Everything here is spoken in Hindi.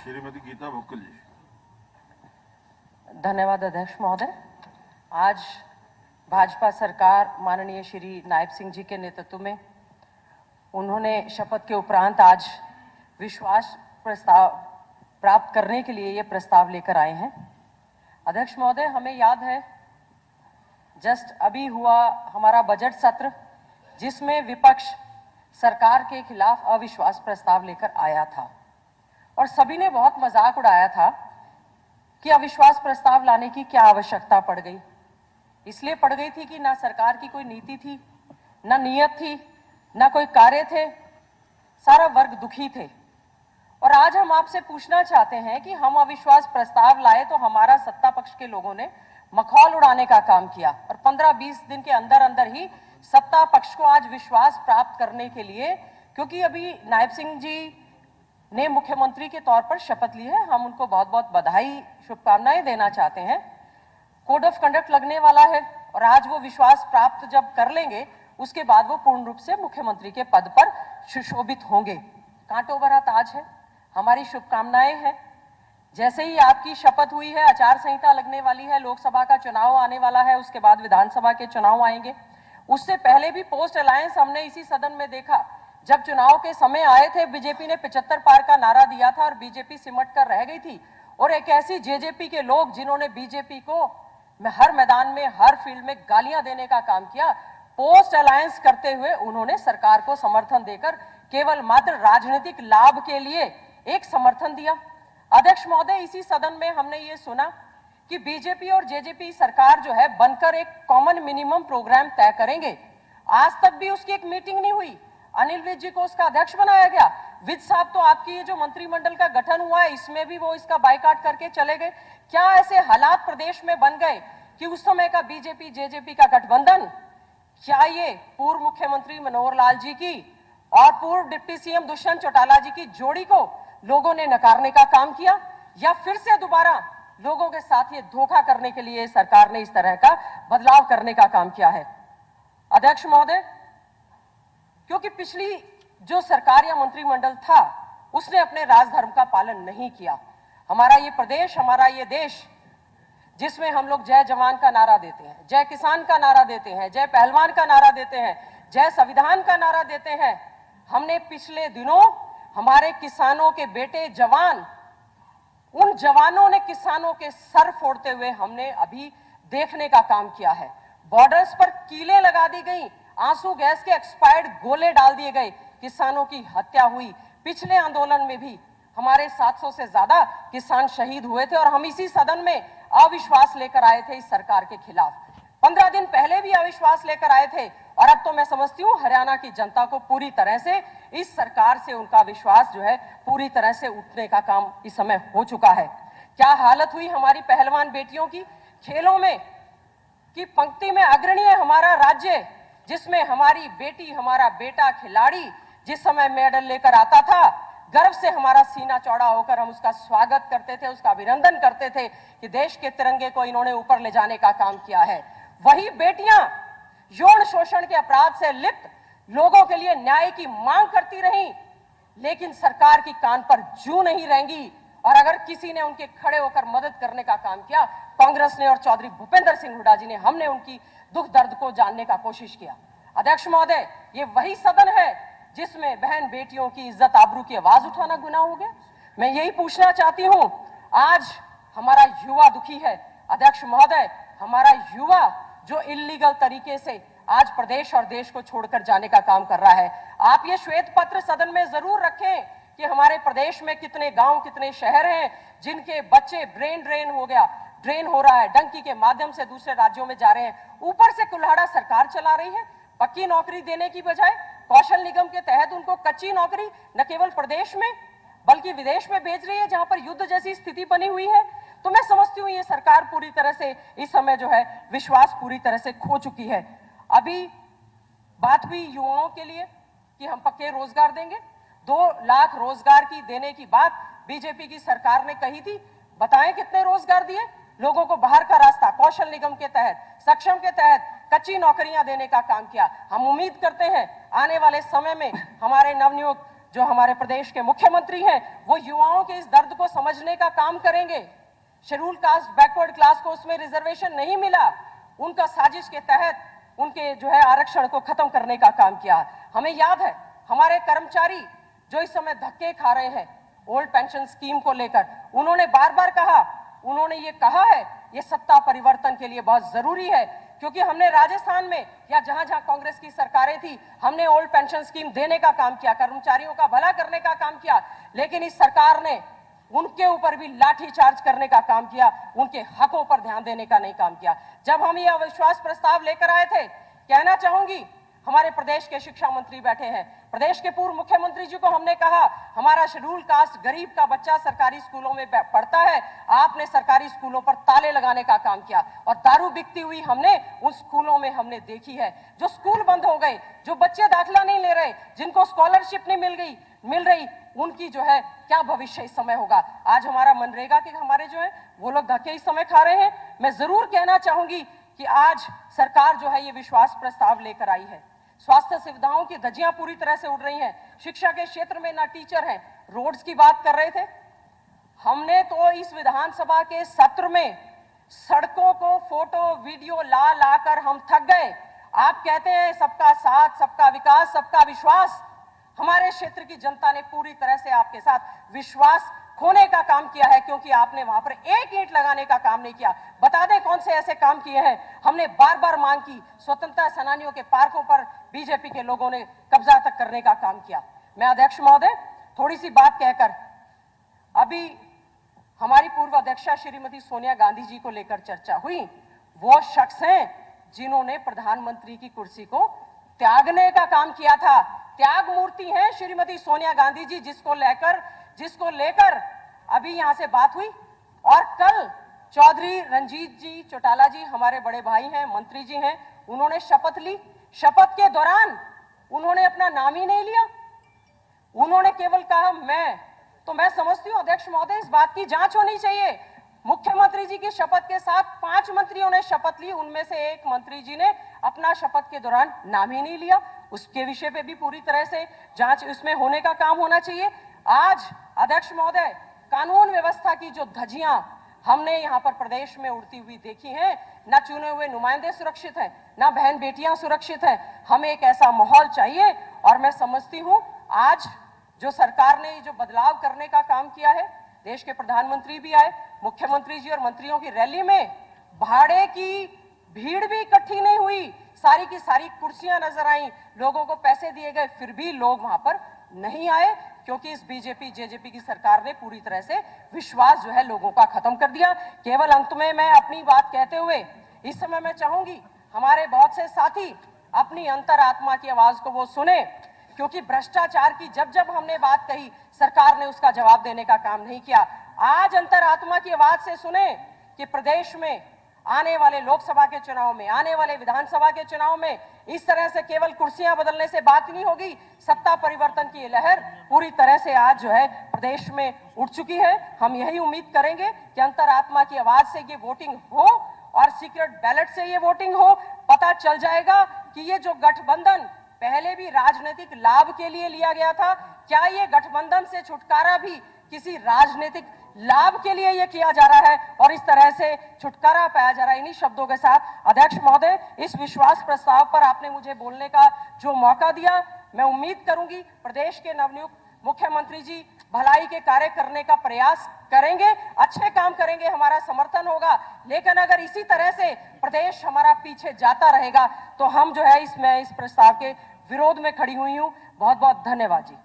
श्रीमती गीता भुक्कल जी। धन्यवाद अध्यक्ष महोदय। आज भाजपा सरकार माननीय श्री नायब सिंह जी के नेतृत्व में उन्होंने शपथ के उपरांत आज विश्वास प्रस्ताव प्राप्त करने के लिए ये प्रस्ताव लेकर आए हैं। अध्यक्ष महोदय, हमें याद है जस्ट अभी हुआ हमारा बजट सत्र, जिसमें विपक्ष सरकार के खिलाफ अविश्वास प्रस्ताव लेकर आया था और सभी ने बहुत मजाक उड़ाया था कि अविश्वास प्रस्ताव लाने की क्या आवश्यकता पड़ गई। इसलिए पड़ गई थी कि ना सरकार की कोई नीति थी, ना नीयत थी, ना कोई कार्य थे, सारा वर्ग दुखी थे। और आज हम आपसे पूछना चाहते हैं कि हम अविश्वास प्रस्ताव लाए तो हमारा सत्ता पक्ष के लोगों ने मखौल उड़ाने का काम किया और 15-20 दिन के अंदर अंदर ही सत्ता पक्ष को आज विश्वास प्राप्त करने के लिए, क्योंकि अभी नायब सिंह जी ने मुख्यमंत्री के तौर पर शपथ ली है, हम उनको बहुत बहुत बधाई शुभकामनाएं देना चाहते हैं। कोड ऑफ कंडक्ट लगने वाला है और आज वो विश्वास प्राप्त जब कर लेंगे उसके बाद वो पूर्ण रूप से मुख्यमंत्री के पद पर सुशोभित होंगे। कांटों भरा ताज है, हमारी शुभकामनाएं हैं। जैसे ही आपकी शपथ हुई है, आचार संहिता लगने वाली है, लोकसभा का चुनाव आने वाला है, उसके बाद विधानसभा के चुनाव आएंगे। उससे पहले भी पोस्ट अलायंस हमने इसी सदन में देखा, जब चुनाव के समय आए थे बीजेपी ने 75 पार का नारा दिया था और बीजेपी सिमट कर रह गई थी। और एक ऐसी जेजेपी के लोग जिन्होंने बीजेपी को हर मैदान में, हर फील्ड में गालियां देने का काम किया, पोस्ट अलायंस करते हुए उन्होंने सरकार को समर्थन देकर केवल मात्र राजनीतिक लाभ के लिए एक समर्थन दिया। अध्यक्ष महोदय, इसी सदन में हमने ये सुना कि बीजेपी और जेजेपी सरकार जो है बनकर एक कॉमन मिनिमम प्रोग्राम तय करेंगे। आज तक भी उसकी एक मीटिंग नहीं हुई। अनिल विज जी को उसका अध्यक्ष बनाया गया। विज साहब तो आपकी ये जो मंत्रिमंडल का गठन हुआ है इसमें भी वो इसका बायकॉट करके चले गए। क्या ऐसे हालात प्रदेश में बन गए कि उस समय का बीजेपी जेजेपी का गठबंधन, क्या ये पूर्व मुख्यमंत्री मनोहर लाल जी की और पूर्व डिप्टी सीएम दुष्यंत चौटाला जी की जोड़ी को लोगों ने नकारने का काम किया, या फिर से दोबारा लोगों के साथ ये धोखा करने के लिए सरकार ने इस तरह का बदलाव करने का काम किया है? अध्यक्ष महोदय, क्योंकि पिछली जो सरकार या मंत्रिमंडल था उसने अपने राजधर्म का पालन नहीं किया। हमारा ये प्रदेश, हमारा ये देश, जिसमें हम लोग जय जवान का नारा देते हैं, जय किसान का नारा देते हैं, जय पहलवान का नारा देते हैं, जय संविधान का नारा देते हैं, हमने पिछले दिनों हमारे किसानों के बेटे जवान, उन जवानों ने किसानों के सर फोड़ते हुए हमने अभी देखने का काम किया है। बॉर्डर्स पर कीलें लगा दी गई, आंसू गैस के एक्सपायर्ड गोले डाल दिए गए, किसानों की हत्या हुई। पिछले आंदोलन में भी हमारे 700 से ज्यादा किसान शहीद हुए थे और हम इसी सदन में अविश्वास लेकर आए थे इस सरकार के खिलाफ। 15 दिन पहले भी अविश्वास लेकर आए थे और अब तो मैं समझती हूँ हरियाणा की जनता को पूरी तरह से इस सरकार से उनका विश्वास जो है पूरी तरह से उठने का काम इस समय हो चुका है। क्या हालत हुई हमारी पहलवान बेटियों की। खेलों में की पंक्ति में अग्रणी है हमारा राज्य, जिसमें हमारी बेटी, हमारा बेटा खिलाड़ी जिस समय मेडल लेकर आता था, गर्व से हमारा सीना चौड़ा होकर हम उसका स्वागत करते थे, उसका अभिनंदन करते थे कि देश के तिरंगे को इन्होंने ऊपर ले जाने का काम किया है। वही बेटियां यौन शोषण के अपराध से लिप्त लोगों के लिए न्याय की मांग करती रहीं, लेकिन सरकार की कान पर जूं नहीं रहेंगी। और अगर किसी ने उनके खड़े होकर मदद करने का काम किया, कांग्रेस ने और चौधरी भूपेंद्र सिंह हुड्डा जी ने, हमने उनकी दुख दर्द को जानने का कोशिश किया। अध्यक्ष महोदय, ये वही सदन है जिसमें बहन बेटियों की इज्जत आबरू की आवाज उठाना गुनाह हो गया। मैं यही पूछना चाहती हूं, आज हमारा युवा दुखी है। अध्यक्ष महोदय, हमारा युवा जो इल्लीगल तरीके से आज प्रदेश और देश को छोड़कर जाने का काम कर रहा है, आप ये श्वेत पत्र सदन में जरूर रखें कि हमारे प्रदेश में कितने गांव, कितने शहर हैं जिनके बच्चे ड्रेन हो रहा है, डंकी के माध्यम से दूसरे राज्यों में जा रहे हैं। ऊपर से कुल्हाड़ा सरकार चला रही है, पक्की नौकरी देने की बजाय कौशल निगम के तहत उनको कच्ची नौकरी न केवल प्रदेश में बल्कि विदेश में भेज रही है, जहां पर युद्ध जैसी स्थिति बनी हुई है। तो मैं समझती हूँ ये सरकार पूरी तरह से इस समय जो है विश्वास पूरी तरह से खो चुकी है। अभी बात हुई युवाओं के लिए कि हम पक्के रोजगार देंगे, 2 लाख रोजगार की देने की बात बीजेपी की सरकार ने कही थी। बताएं कितने रोजगार दिए लोगों को? बाहर का रास्ता, कौशल निगम के तहत, सक्षम के तहत कच्ची नौकरियां देने का काम किया। हम उम्मीद करते हैं आने वाले समय में हमारे नवनियुक्त जो हमारे प्रदेश के मुख्यमंत्री हैं वो युवाओं के इस दर्द को समझने का काम करेंगे। शेड्यूल कास्ट बैकवर्ड क्लास को उसमें रिजर्वेशन नहीं मिला, उनका साजिश के तहत उनके जो है आरक्षण को खत्म करने का काम किया। हमें याद है हमारे कर्मचारी जो इस समय धक्के खा रहे हैं ओल्ड पेंशन स्कीम को लेकर, उन्होंने बार बार कहा, उन्होंने ये कहा है ये सत्ता परिवर्तन के लिए बहुत जरूरी है, क्योंकि हमने राजस्थान में या जहां जहां कांग्रेस की सरकारें थी हमने ओल्ड पेंशन स्कीम देने का काम किया, कर्मचारियों का भला करने का काम किया, लेकिन इस सरकार ने उनके ऊपर भी लाठी चार्ज करने का काम किया, उनके हकों पर ध्यान देने का नहीं काम किया। जब हम ये अविश्वास प्रस्ताव लेकर आए थे, कहना चाहूंगी हमारे प्रदेश के शिक्षा मंत्री बैठे हैं, प्रदेश के पूर्व मुख्यमंत्री जी को हमने कहा हमारा शेड्यूल कास्ट गरीब का बच्चा सरकारी स्कूलों में पढ़ता है, आपने सरकारी स्कूलों पर ताले लगाने का काम किया और दारू बिकती हुई हमने उन स्कूलों में हमने देखी है। जो स्कूल बंद हो गए, जो बच्चे दाखिला नहीं ले रहे, जिनको स्कॉलरशिप नहीं मिल रही, उनकी जो है क्या भविष्य इस समय होगा। आज हमारा मनरेगा के हमारे जो है वो लोग धक्के इस समय खा रहे हैं। मैं जरूर कहना चाहूंगी कि आज सरकार जो है ये विश्वास प्रस्ताव लेकर आई है। स्वास्थ्य सुविधाओं की धज्जियां पूरी तरह से उड़ रही हैं, शिक्षा के क्षेत्र में ना टीचर हैं। रोड्स की बात कर रहे थे, हमने तो इस विधानसभा के सत्र में सड़कों को फोटो वीडियो ला ला कर हम थक गए। आप कहते हैं सबका साथ, सबका विकास, सबका विश्वास, हमारे क्षेत्र की जनता ने पूरी तरह से आपके साथ विश्वास खोने का काम किया है, क्योंकि आपने वहां पर एक ईंट लगाने का काम नहीं किया। बता दें कौन से ऐसे काम किए हैं। हमने बार बार मांग की, स्वतंत्रता सेनानियों के पार्कों पर बीजेपी के लोगों ने कब्जा तक करने का काम किया। मैं अध्यक्ष महोदय थोड़ी सी बात कहकर, अभी हमारी पूर्व अध्यक्षा श्रीमती सोनिया गांधी जी को लेकर चर्चा हुई, वो शख्स हैं जिन्होंने प्रधानमंत्री की कुर्सी को त्यागने का काम किया था। त्याग मूर्ति हैं श्रीमती सोनिया गांधी जी, जिसको लेकर अभी यहां से बात हुई। और कल चौधरी रंजीत जी चौटाला जी हमारे बड़े भाई हैं, मंत्री जी हैं, उन्होंने शपथ ली। शपथ के दौरान उन्होंने अपना नाम ही नहीं लिया, उन्होंने केवल कहा मैं समझती हूं अध्यक्ष महोदय इस बात की जांच होनी चाहिए। मुख्यमंत्री जी की शपथ के साथ 5 मंत्रियों ने शपथ ली, उनमें से एक मंत्री जी ने अपना शपथ के दौरान नाम ही नहीं लिया। उसके विषय पे भी पूरी तरह से जांच इसमें होने का काम होना चाहिए। आज अध्यक्ष महोदय कानून व्यवस्था की जो धज्जियां हमने यहाँ पर प्रदेश में उड़ती हुई देखी हैं, ना चुने हुए नुमाइंदे सुरक्षित हैं, ना बहन बेटियां सुरक्षित हैं। हमें एक ऐसा माहौल चाहिए, और मैं समझती हूं आज जो सरकार ने जो बदलाव करने का काम किया है, देश के प्रधानमंत्री भी आए, मुख्यमंत्री जी और मंत्रियों की रैली में भाड़े की भीड़ भी इकट्ठी नहीं हुई, सारी की सारी कुर्सियां नजर आई, लोगों को पैसे दिए गए, फिर भी लोग वहां पर नहीं आए, क्योंकि इस बीजेपी जेजेपी की सरकार ने पूरी तरह से विश्वास जो है लोगों का खत्म कर दिया। केवल अंत में मैं अपनी बात कहते हुए इस समय मैं चाहूंगी हमारे बहुत से साथी अपनी अंतरात्मा की आवाज को वो सुने, क्योंकि भ्रष्टाचार की जब हमने बात कही सरकार ने उसका जवाब देने का काम नहीं किया। आज अंतरात्मा की आवाज से सुने कि प्रदेश में आने वाले लोकसभा के चुनाव में, आने वाले विधानसभा के चुनाव में इस तरह से केवल कुर्सियां बदलने से बात नहीं होगी। सत्ता परिवर्तन की लहर पूरी तरह से आज जो है प्रदेश में उठ चुकी है। हम यही उम्मीद करेंगे कि अंतरात्मा की आवाज से ये वोटिंग हो और सीक्रेट बैलेट से ये वोटिंग हो। पता चल जाएगा कि ये जो गठबंधन पहले भी राजनीतिक लाभ के लिए लिया गया था, क्या ये गठबंधन से छुटकारा भी किसी राजनीतिक लाभ के लिए ये किया जा रहा है, और इस तरह से छुटकारा पाया जा रहा है। इन्हीं शब्दों के साथ अध्यक्ष महोदय इस विश्वास प्रस्ताव पर आपने मुझे बोलने का जो मौका दिया, मैं उम्मीद करूंगी प्रदेश के नवनियुक्त मुख्यमंत्री जी भलाई के कार्य करने का प्रयास करेंगे, अच्छे काम करेंगे, हमारा समर्थन होगा। लेकिन अगर इसी तरह से प्रदेश हमारा पीछे जाता रहेगा तो हम जो है इस प्रस्ताव के विरोध में खड़ी हुई हूं। बहुत बहुत धन्यवाद जी।